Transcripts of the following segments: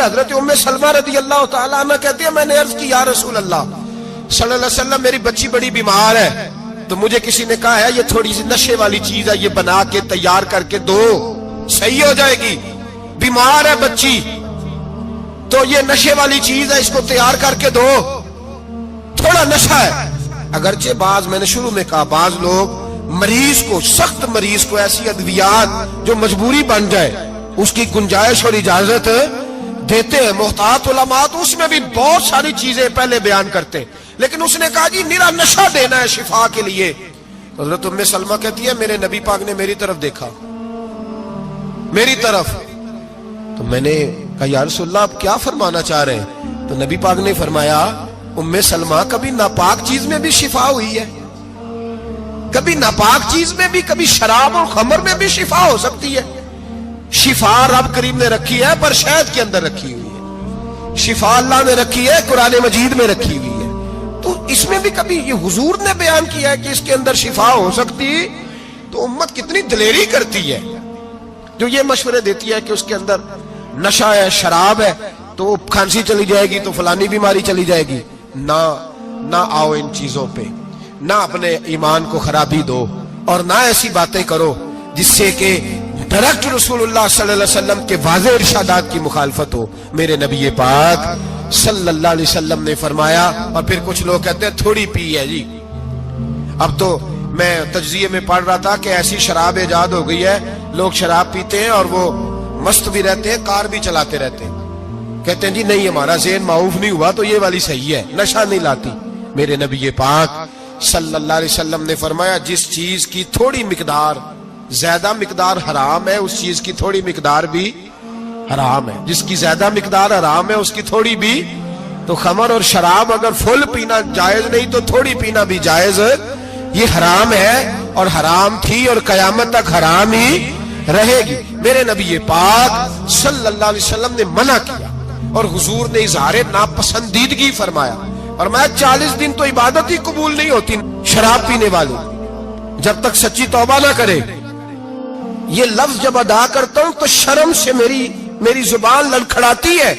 حضرت ام سلمہ رضی اللہ تعالیٰ عنہ کہتی ہے میں نے عرض کی یا رسول اللہ صلی اللہ علیہ وسلم میری بچی بڑی بیمار ہے، تو مجھے کسی نے کہا ہے یہ تھوڑی سی نشے والی چیز ہے، یہ بنا کے تیار کر کے دو صحیح ہو جائے گی، بیمار ہے بچی تو یہ نشے والی چیز ہے، اس کو تیار کر کے دو، تھوڑا نشہ ہے۔ اگرچہ بعض میں نے شروع میں کہا بعض لوگ مریض کو، سخت مریض کو ایسی ادویات جو مجبوری بن جائے اس کی گنجائش اور اجازت دیتے ہیں، محتاط علماء تو اس میں بھی بہت ساری چیزیں پہلے بیان کرتے ہیں، لیکن اس نے کہا جی میرا نشہ دینا ہے شفا کے لیے۔ حضرت ام سلمہ کہتی ہے میرے نبی پاک نے میری طرف دیکھا، میری طرف، تو میں نے کہا یا رسول اللہ آپ کیا فرمانا چاہ رہے ہیں؟ تو نبی پاک نے فرمایا ام سلمہ کبھی ناپاک چیز میں بھی شفا ہوئی ہے، کبھی ناپاک چیز میں بھی، کبھی شراب اور خمر میں بھی شفا ہو سکتی ہے۔ شفا رب کریم نے رکھی ہے پر شہد کے اندر رکھی ہوئی ہے، شفا اللہ نے رکھی ہے قرآن مجید میں رکھی ہوئی ہے، تو اس میں بھی کبھی یہ حضور نے بیان کیا ہے کہ اس کے اندر شفا ہو سکتی، تو امت کتنی دلیری کرتی ہے جو یہ مشورے دیتی ہے کہ اس کے اندر نشہ ہے، شراب ہے، تو کھانسی چلی جائے گی تو فلانی بیماری چلی جائے گی۔ نہ آؤ ان چیزوں پہ، نہ اپنے ایمان کو خرابی دو، اور نہ ایسی باتیں کرو جس سے کہ ڈائریکٹ رسول اللہ صلی اللہ علیہ وسلم کے واضح ارشادات کی مخالفت ہو۔ میرے نبی پاک صلی اللہ علیہ وسلم نے فرمایا، اور پھر کچھ لوگ کہتے ہیں تھوڑی پی ہے جی، اب تو میں تجزیے میں پڑھ رہا تھا کہ ایسی شراب ایجاد ہو گئی ہے، لوگ شراب پیتے ہیں اور وہ مست بھی رہتے ہیں، کار بھی چلاتے رہتے ہیں، کہتے ہیں جی نہیں ہمارا ذہن معاف نہیں ہوا تو یہ والی صحیح ہے، نشہ نہیں لاتی۔ میرے نبی پاک صلی اللہ علیہ وسلم نے فرمایا جس چیز کی تھوڑی مقدار، زیادہ مقدار حرام ہے اس چیز کی تھوڑی مقدار بھی حرام ہے، جس کی زیادہ مقدار حرام ہے اس کی تھوڑی بھی، تو خمر اور شراب اگر فل پینا جائز نہیں تو تھوڑی پینا بھی جائز، یہ حرام ہے اور حرام تھی اور قیامت تک حرام ہی رہے گی۔ میرے نبی پاک صلی اللہ علیہ وسلم نے منع کیا اور حضور نے اظہار ناپسندیدگی فرمایا، اور میں 40 دن تو عبادت ہی قبول نہیں ہوتی شراب پینے والی جب تک سچی توبہ نہ کرے۔ یہ لفظ جب ادا کرتا ہوں تو شرم سے میری زبان لڑکھڑاتی ہے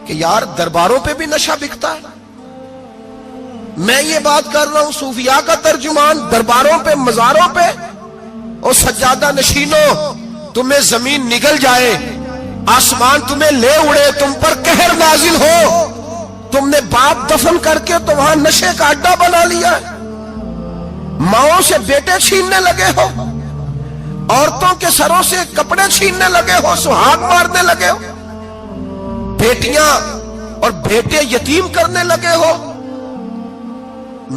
کہ یار درباروں پہ بھی نشہ بکتا ہے۔ میں یہ بات کر رہا ہوں صوفیاء کا ترجمان، درباروں پہ، مزاروں پہ، اور سجادہ نشینوں تمہیں زمین نگل جائے، آسمان تمہیں لے اڑے، تم پر قہر نازل ہو، تم نے باپ دفن کر کے تو وہاں نشے کا اڈا بنا لیا، ماؤں سے بیٹے چھیننے لگے ہو، عورتوں کے سروں سے کپڑے چھیننے لگے ہو، سہاگ مارنے لگے ہو، بیٹیاں اور بیٹے یتیم کرنے لگے ہو،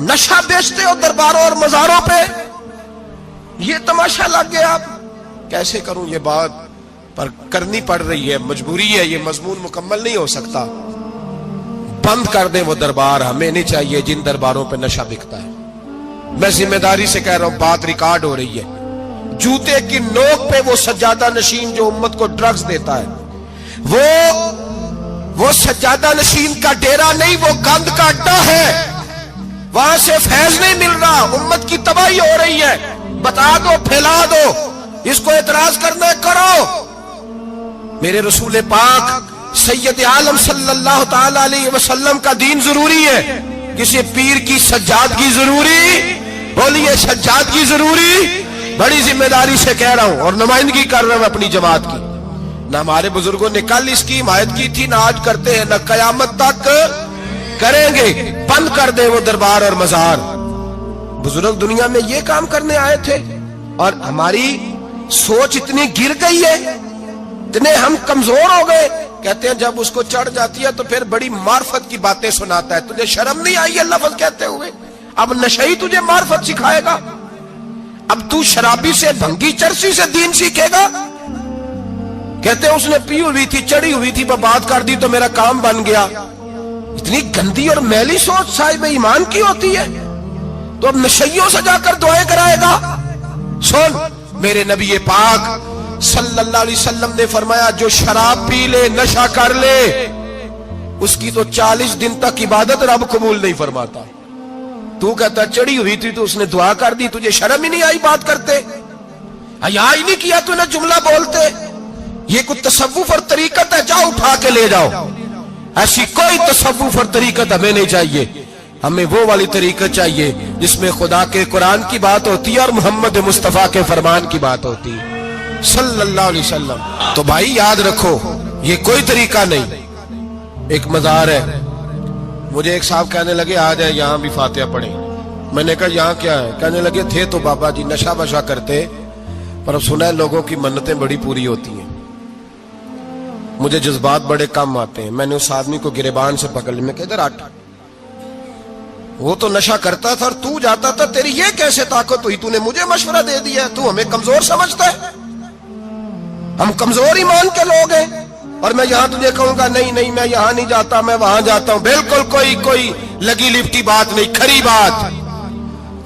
نشہ بیچتے ہو درباروں اور مزاروں پہ، یہ تماشا لگ گیا۔ کیسے کروں یہ بات، پر کرنی پڑ رہی ہے، مجبوری ہے، یہ مضمون مکمل نہیں ہو سکتا۔ بند کر دیں وہ دربار، ہمیں نہیں چاہیے جن درباروں پہ نشہ بکتا ہے۔ میں ذمہ داری سے کہہ رہا ہوں، بات ریکارڈ ہو رہی ہے۔ جوتے کی نوک پہ وہ سجادہ نشین جو امت کو ڈرگز دیتا ہے، وہ سجادہ نشین کا ڈیرا نہیں، وہ گند کا اڈا ہے، وہاں سے فیض نہیں مل رہا، امت کی تباہی ہو رہی ہے۔ بتا دو، پھیلا دو، اس کو اعتراض کرنا ہے کرو۔ میرے رسول پاک سید عالم صلی اللہ تعالی علیہ وسلم کا دین ضروری ہے، کسی پیر کی سجادگی ضروری؟ بولیے سجادگی ضروری؟ بڑی ذمہ داری سے کہہ رہا ہوں اور نمائندگی کر رہا ہوں اپنی جماعت کی۔ نہ ہمارے بزرگوں نے کل اس کی حمایت کی تھی، نہ آج کرتے ہیں، نہ قیامت تک کریں گے۔ بند کر دے وہ دربار اور مزار۔ بزرگ دنیا میں یہ کام کرنے آئے تھے، اور ہماری سوچ اتنی گر گئی ہے، اتنے ہم کمزور ہو گئے۔ کہتے ہیں جب اس کو چڑھ جاتی ہے تو پھر بڑی معرفت کی باتیں سناتا ہے۔ تجھے شرم نہیں آئی ہے لفظ کہتے ہوئے؟ اب نشئی تجھے معرفت سکھائے گا؟ اب تو شرابی سے، بھنگی چرسی سے دین سیکھے گا؟ کہتے ہیں اس نے پی ہوئی تھی، چڑھی ہوئی تھی، بات کر دی تو میرا کام بن گیا۔ اتنی گندی اور میلی سوچ صاحب ایمان کی ہوتی ہے، تو اب نشیوں سے جا کر دعائیں کرائے گا؟ سن، میرے نبی پاک صلی اللہ علیہ وسلم نے فرمایا جو شراب پی لے، نشہ کر لے، اس کی تو 40 دن تک عبادت رب قبول نہیں فرماتا۔ تو کہتا چڑھی ہوئی تھی تو اس نے دعا کر دی، تجھے شرم ہی نہیں آئی بات کرتے؟ حیا ہی نہیں کیا تو نہ جملہ بولتے؟ یہ کوئی تصوف اور طریقت ہے؟ جاؤ اٹھا کے لے جاؤ. ایسی کوئی تصوف اور طریقت ہمیں نہیں چاہیے. ہمیں وہ والی طریقت چاہیے جس میں خدا کے قرآن کی بات ہوتی ہے اور محمد مصطفیٰ کے فرمان کی بات ہوتی ہے صلی اللہ علیہ وسلم. تو بھائی یاد رکھو یہ کوئی طریقہ نہیں. ایک مزار ہے, مجھے ایک صاحب کہنے لگے آ جائے یہاں بھی فاتحہ پڑھیں. میں نے کہا یہاں کیا ہے؟ کہنے لگے تھے تو بابا جی نشہ بشا کرتے, پر اب سنا ہے لوگوں کی منتیں بڑی پوری ہوتی ہیں. مجھے جذبات بڑے کم آتے ہیں. میں نے اس آدمی کو گریبان سے پکڑ لی. میں کہا ادھر ہٹ, وہ تو نشہ کرتا تھا اور تو جاتا تھا, تیری یہ کیسے طاقت ہوئی؟ تو نے مجھے مشورہ دے دیا. تو ہمیں کمزور سمجھتا ہے؟ ہم کمزور ایمان کے لوگ ہیں. اور میں یہاں تجھے کہوں گا نہیں نہیں میں یہاں نہیں جاتا, میں وہاں جاتا ہوں. بالکل کوئی لگی لپٹی بات نہیں, کھری بات.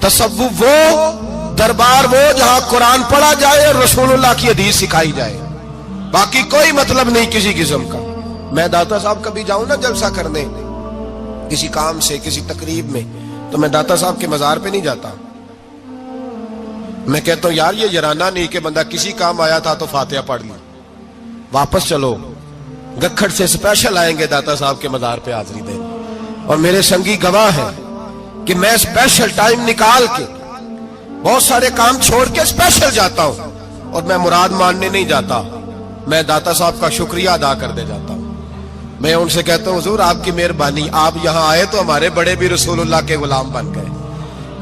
تصوف وہ, دربار وہ جہاں قرآن پڑھا جائے اور رسول اللہ کی حدیث سکھائی جائے. باقی کوئی مطلب نہیں کسی قسم کا. میں داتا صاحب کبھی جاؤں نا جلسہ کرنے کسی کام سے, کسی تقریب میں, تو میں داتا صاحب کے مزار پہ نہیں جاتا. میں کہتا ہوں یار یہ یارانہ نہیں کہ بندہ کسی کام آیا تھا تو فاتحہ پڑھ لی, واپس چلو. گکھڑ سے اسپیشل آئیں گے داتا صاحب کے مزار پہ حاضری دیں, اور میرے سنگی گواہ ہیں کہ میں اسپیشل ٹائم نکال کے بہت سارے کام چھوڑ کے اسپیشل جاتا ہوں. اور میں مراد ماننے نہیں جاتا, میں داتا صاحب کا شکریہ ادا کر دے جاتا ہوں. میں ان سے کہتا ہوں حضور آپ کی مہربانی, آپ یہاں آئے تو ہمارے بڑے بھی رسول اللہ کے غلام بن گئے.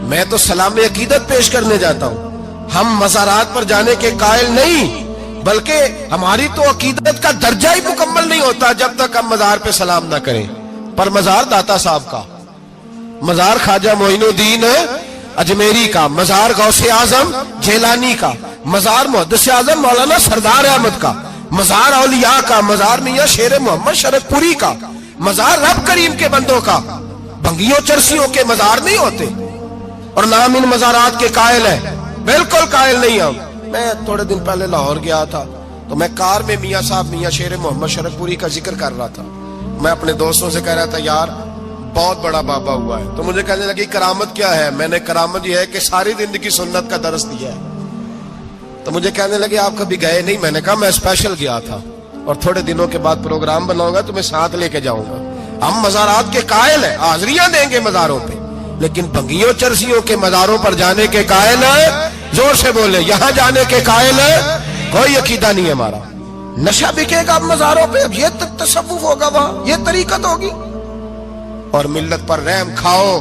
میں تو سلام عقیدت پیش کرنے جاتا ہوں. ہم مزارات پر جانے کے قائل نہیں, بلکہ ہماری تو عقیدت کا درجہ ہی مکمل نہیں ہوتا جب تک ہم مزار پہ سلام نہ کریں. پر مزار داتا صاحب کا, مزار خواجہ معین الدین اجمیری کا, مزار غوث اعظم جیلانی کا, مزار محدث اعظم مولانا سردار احمد کا, مزار اولیاء کا, مزار میاں شیر محمد شرک پوری کا, مزار رب کریم کے بندوں کا. بھنگیوں چرسیوں کے مزار نہیں ہوتے, اور نام ان مزارات کے قائل ہے. بالکل قائل نہیں ہم. میں تھوڑے دن پہلے لاہور گیا تھا تو میں کار میں میاں صاحب میاں شیر محمد شرک پوری کا ذکر کر رہا تھا. میں اپنے دوستوں سے کہہ رہا تھا یار بہت بڑا بابا ہوا ہے. تو مجھے کہنے لگی کرامت کیا ہے؟ میں نے کرامت یہ ہے کہ ساری زندگی سنت کا درس دیا ہے. تو مجھے کہنے لگے آپ کبھی گئے نہیں؟ میں نے کہا میں اسپیشل گیا تھا, اور تھوڑے دنوں کے بعد پروگرام بناؤں گا تو میں ساتھ لے کے جاؤں گا. ہم مزارات کے قائل ہیں, حاضریاں دیں گے مزاروں پہ, لیکن بھنگیوں چرسیوں کے مزاروں پر جانے کے قائل ہیں. زور سے بولے, یہاں جانے کے قائل ہیں. کوئی عقیدہ نہیں ہے ہمارا. نشہ بکے گا اب مزاروں پہ, اب یہ تصوف ہوگا وہاں, یہ طریقت ہوگی. اور ملت پر رحم کھاؤ.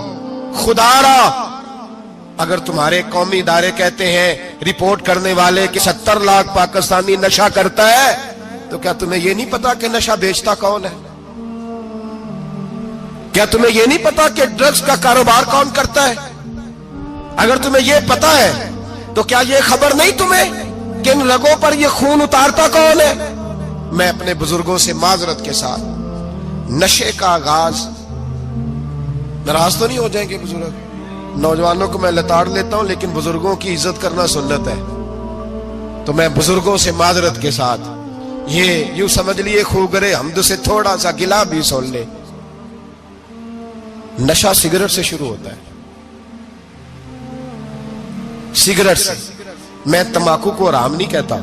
خدا را اگر تمہارے قومی ادارے کہتے ہیں رپورٹ کرنے والے کہ 70 لاکھ پاکستانی نشہ کرتا ہے, تو کیا تمہیں یہ نہیں پتا کہ نشہ بیچتا کون ہے؟ کیا تمہیں یہ نہیں پتا کہ ڈرگز کا کاروبار کون کرتا ہے؟ اگر تمہیں یہ پتا ہے تو کیا یہ خبر نہیں تمہیں کہ ان رگوں پر یہ خون اتارتا کون ہے؟ میں اپنے بزرگوں سے معذرت کے ساتھ, نشے کا آغاز, ناراض تو نہیں ہو جائیں گے بزرگ, نوجوانوں کو میں لتاڑ لیتا ہوں لیکن بزرگوں کی عزت کرنا سنت ہے. تو میں بزرگوں سے معذرت کے ساتھ, یہ یوں سمجھ لیے خوگرے حمد سے تھوڑا سا گلا بھی سن لے. نشہ سگریٹ سے شروع ہوتا ہے, سگریٹ سے. میں تمباکو کو حرام نہیں کہتا,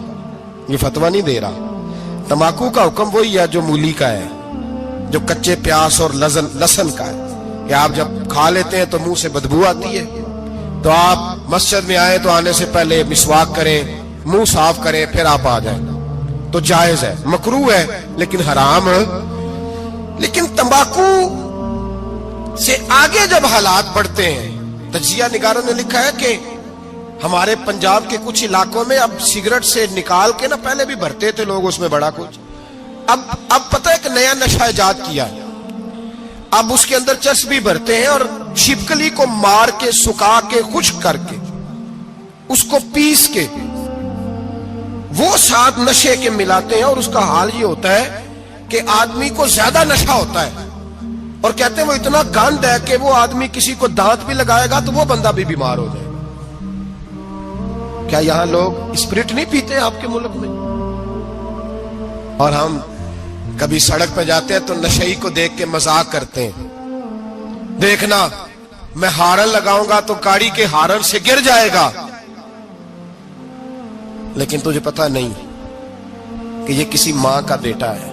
یہ فتویٰ نہیں دے رہا. تمباکو کا حکم وہی ہے جو مولی کا ہے, جو کچے پیاز اور لہسن کا ہے, کہ آپ جب کھا لیتے ہیں تو منہ سے بدبو آتی ہے, تو آپ مسجد میں آئے تو آنے سے پہلے مسواک کریں, منہ صاف کریں, پھر آپ آ جائیں. تو جائز ہے, مکروہ ہے لیکن حرام ہے. لیکن تمباکو سے آگے جب حالات بڑھتے ہیں, تجزیہ نگاروں نے لکھا ہے کہ ہمارے پنجاب کے کچھ علاقوں میں اب سگریٹ سے نکال کے نا, پہلے بھی بھرتے تھے لوگ اس میں بڑا کچھ, اب پتہ ہے کہ نیا نشہ ایجاد کیا ہے. اب اس کے اندر چربی بھرتے ہیں اور چھپکلی کو مار کے, سکھا کے, خشک کر کے, اس کو پیس کے وہ ساتھ نشے کے ملاتے ہیں. اور اس کا حال یہ ہوتا ہے کہ آدمی کو زیادہ نشہ ہوتا ہے, اور کہتے ہیں وہ اتنا گند ہے کہ وہ آدمی کسی کو دانت بھی لگائے گا تو وہ بندہ بھی بیمار ہو جائے گا. کیا یہاں لوگ اسپرٹ نہیں پیتے آپ کے ملک میں؟ اور ہم کبھی سڑک پہ جاتے ہیں تو نشئی کو دیکھ کے مذاق کرتے ہیں, دیکھنا میں ہارن لگاؤں گا تو گاڑی کے ہارن سے گر جائے گا. لیکن تجھے پتا نہیں کہ یہ کسی ماں کا بیٹا ہے،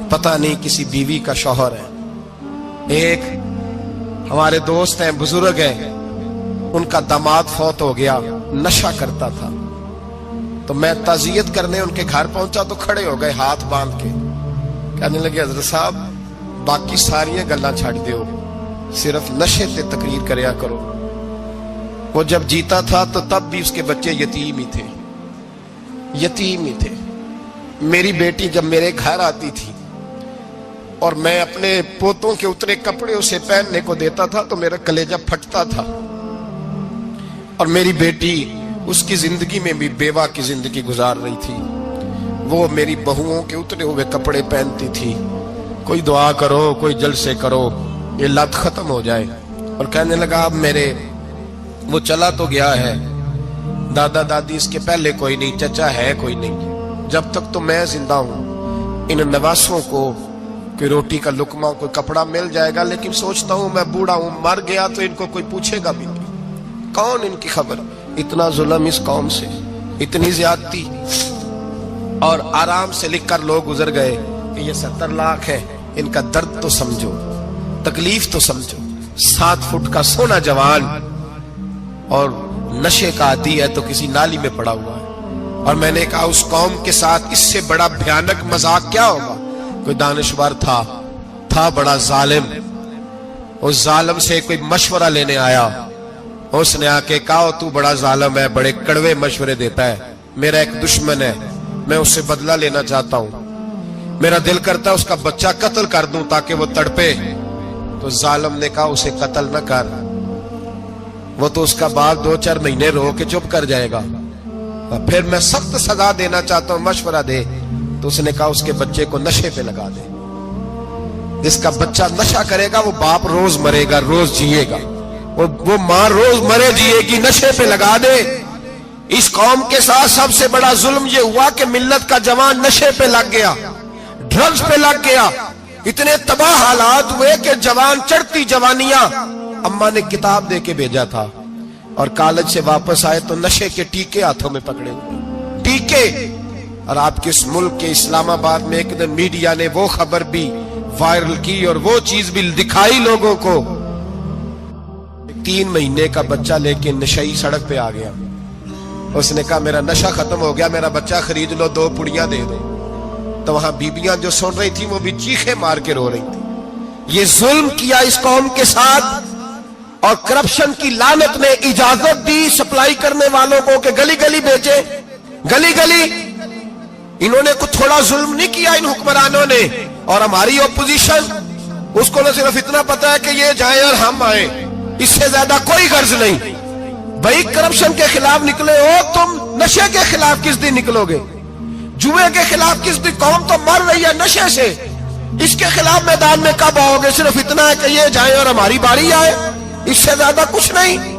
پتہ نہیں کسی بیوی کا شوہر ہے۔ ایک ہمارے دوست ہیں، بزرگ ہیں، ان کا داماد فوت ہو گیا، نشہ کرتا تھا، تو میں تعزیت کرنے ان کے گھر پہنچا تو کھڑے ہو گئے ہاتھ باندھ کے، کہنے لگے حضرت صاحب باقی ساری گلاں چھڑ دیو، صرف نشے تے تقریر کریا کرو۔ وہ جب جیتا تھا تو تب بھی اس کے بچے یتیم ہی تھے، یتیم ہی تھے۔ میری بیٹی جب میرے گھر آتی تھی اور میں اپنے پوتوں کے اتنے کپڑے اسے پہننے کو دیتا تھا تو میرا کلیجہ پھٹتا تھا، اور میری بیٹی اس کی زندگی میں بھی بیوہ کی زندگی گزار رہی تھی، وہ میری بہوؤں کے اترے ہوئے کپڑے پہنتی تھی۔ کوئی دعا کرو، کوئی جلسے کرو، یہ لت ختم ہو جائے۔ اور کہنے لگا اب میرے وہ چلا تو گیا ہے، دادا دادی اس کے پہلے کوئی نہیں، چچا ہے کوئی نہیں، جب تک تو میں زندہ ہوں ان نواسوں کو کوئی روٹی کا لقمہ، کوئی کپڑا مل جائے گا، لیکن سوچتا ہوں میں بوڑھا ہوں، مر گیا تو ان کو کوئی پوچھے گا بھی نہیں، کون ان کی خبر۔ اتنا ظلم اس قوم سے، اتنی زیادتی، اور آرام سے لکھ کر لوگ گزر گئے کہ یہ 70 لاکھ ہے، ان کا درد تو سمجھو، تکلیف تو سمجھو۔ 7 فٹ کا سونا جوان اور نشے کا عادی ہے تو کسی نالی میں پڑا ہوا ہے۔ اور میں نے کہا اس قوم کے ساتھ اس سے بڑا بھیانک مذاق کیا ہوگا؟ کوئی دانشور تھا بڑا ظالم، اس ظالم سے کوئی مشورہ لینے آیا، اس نے آ کے کہا تو بڑا ظالم ہے، بڑے کڑوے مشورے دیتا ہے، میرا ایک دشمن ہے، میں اس سے بدلہ لینا چاہتا ہوں، میرا دل کرتا ہے اس کا بچہ قتل کر دوں تاکہ وہ تڑپے۔ تو ظالم نے کہا اسے قتل نہ کر، وہ تو اس کا باپ 2-4 مہینے رو کے چپ کر جائے گا، پھر میں سخت سزا دینا چاہتا ہوں، مشورہ دے۔ تو اس نے کہا اس کے بچے کو نشے پہ لگا دے، جس کا بچہ نشہ کرے گا وہ باپ روز مرے گا، روز جیے گا، وہ ماں روز مرے جیے گی، نشے پہ لگا دے۔ اس قوم کے ساتھ سب سے بڑا ظلم یہ ہوا کہ ملت کا جوان نشے پہ لگ گیا، ڈرگز پہ لگ گیا، اتنے تباہ حالات ہوئے کہ جوان چڑھتی جوانیاں، اماں نے کتاب دے کے بھیجا تھا، اور کالج سے واپس آئے تو نشے کے ٹیکے ہاتھوں میں پکڑے ہوئے، ٹیکے۔ اور آپ کے اس ملک کے اسلام آباد میں ایک دن میڈیا نے وہ خبر بھی وائرل کی اور وہ چیز بھی دکھائی لوگوں کو، 3 مہینے کا بچہ لے کے نشئی سڑک پہ آ گیا، اس نے کہا میرا نشہ ختم ہو گیا، میرا بچہ خرید لو، 2 پڑیاں دے دو۔ تو وہاں بیبیاں جو سن رہی تھی وہ بھی چیخیں مار کے رو رہی تھی۔ یہ ظلم کیا اس قوم کے ساتھ، اور کرپشن کی لعنت نے اجازت دی سپلائی کرنے والوں کو کہ گلی گلی بیچے، گلی گلی۔ انہوں نے کچھ تھوڑا ظلم نہیں کیا ان حکمرانوں نے، اور ہماری اپوزیشن اس کو نہ صرف اتنا پتا ہے کہ یہ جائیں اور ہم آئیں، اس سے زیادہ کوئی غرض نہیں۔ بھائی کرپشن کے خلاف نکلے ہو تم، نشے کے خلاف کس دن نکلو گے؟ جوئے کے خلاف کس دن؟ قوم تو مر رہی ہے نشے سے، اس کے خلاف میدان میں کب آؤ گے؟ صرف اتنا ہے کہ یہ جائیں اور ہماری باری آئے، اس سے زیادہ کچھ نہیں۔